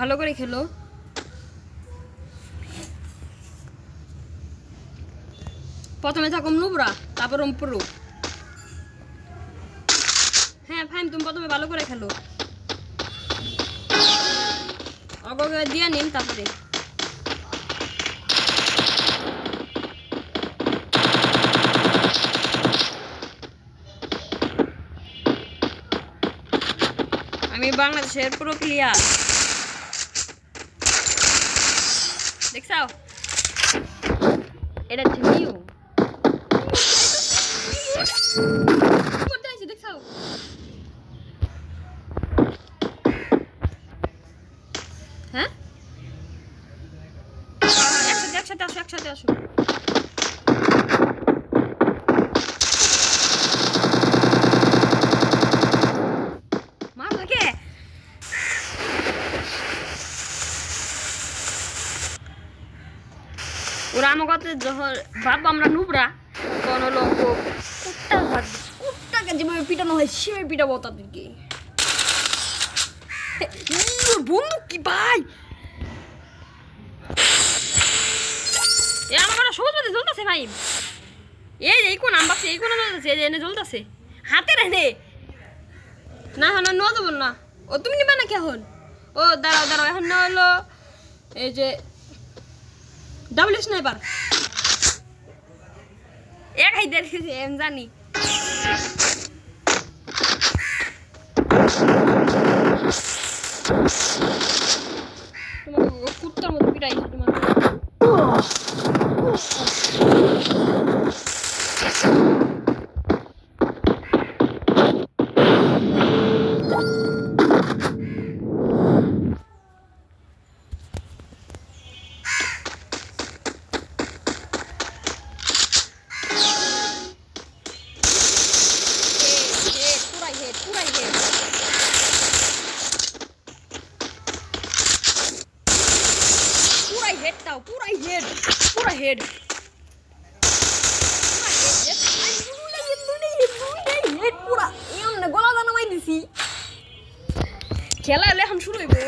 ভালো করে খেলো। প্রথমে থাকো নুবরা, তারপর প্রো। হ্যাঁ ফাইম, তুমি প্রথমে ভালো করে খেলো, অগকে দিয়ে নিন তারপরে। আমি বাংলাদেশের প্রো প্লেয়ার, দেখছাও? এটা হচ্ছে নিউ, দেখছাও? হ্যাঁ একসাথে আসো, একসাথে আসো। ওরা আমাকে যখন ভাববো আমরা নুবরা, তখন হলো কুত্তাকে যেভাবে পিটানো হয় সেভাবে পিটাবো তাদেরকে। বন্ধু কি ভাই, আমার সবুজ বাতি জ্বলতেছে ভাই। এই কোন আমবাসে, এই কোন জ্বলতেছে, এই এনে জ্বলতেছে হাতে রেনে না। হ্যাঁ না দেবো না। ও তুমি নিবা নাকি এখন? ও দাঁড়াও দাঁড়াও, এখন না হলো এই যে ডাবল স্নাইপার এক হাই দেখেছি আমি জানি। তোমাকে কুত্তার মতো পিটাই তোমাকে। पूरा हेड पूरा हमने गोला दाना माई दिसी खेला ले हम शुरू হইবো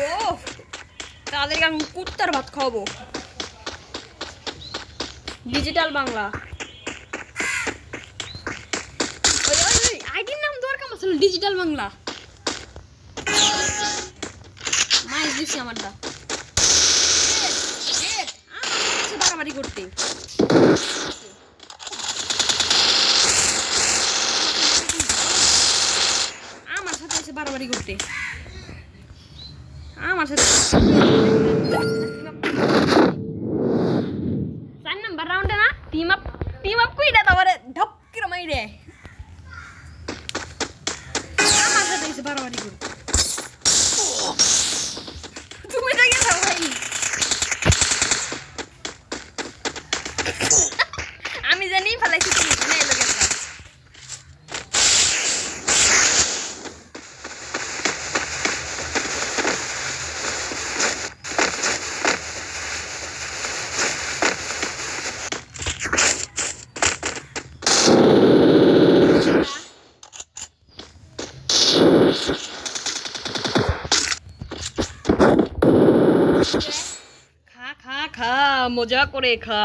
তাদেরকে আমি কুত্তার ভাত খাওয়াবো। ডিজিটাল বাংলা ওই ওই আইডির নাম দরকার আসলে ডিজিটাল বাংলা মাইস দিছি আমারটা বাড়াবাড়ি করতে। আমার সাথে এসে বাড়াবাড়ি করতে আমার সাথে 4 নাম্বার রাউন্ডে না টিম আপ কইরা তারপরে ঢপ করে মাইরে আমার সাথে এসে বাড়াবাড়ি করতে। তুমি তো গেছো ভাই, আমি জানি ফেলাইছি তুমি না এলো গেছে। খা খা খা মজা করে খা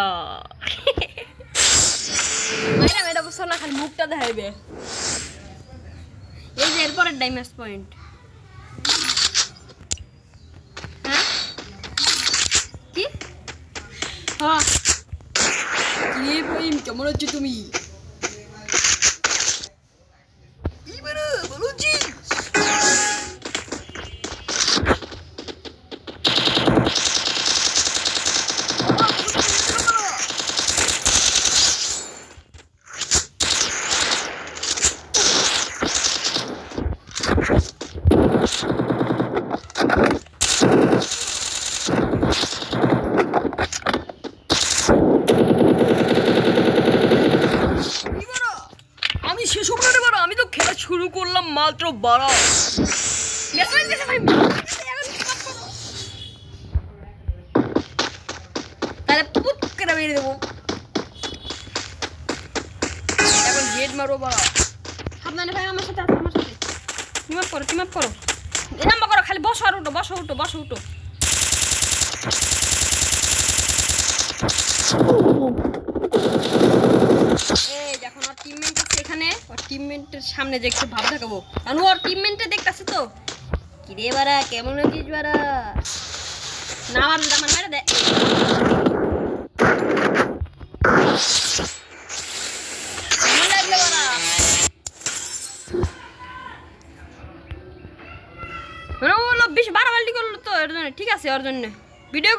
মাইরা মেরা বসো না, খালি মুখটা দেখাইবে। এই যে এরপরের ড্যামেজ পয়েন্ট। হ্যাঁ কি হ্যাঁ কি ভাই কেমন আছো তুমি? আমি তো খেলা শুরু করলাম মাত্র 12। তাহলে পুত করে মেরে দেবো। এখন হেড মারো বাড়া। সাবধানে ভাই, আমার সাথে আমার সাথে টিম আপ করো এরকম করো, খালি বসো আর উঠো বসো উঠো বসো উঠো এই যখন ওর টিমমেট আছে এখানে, ওর টিমমেটের সামনে যে একটু ভাব দেখাবো, কারণ ওর টিমমেটে দেখতেছে তো কি রে বাড়া কেমন আছিস বাড়া, না আমার আমার মেরে দে। কেমন লাগলো বাড়া? মানে ও 20-12 বাল্টি করলো তো এর জন্য, ঠিক আছে ওর জন্য ভিডিও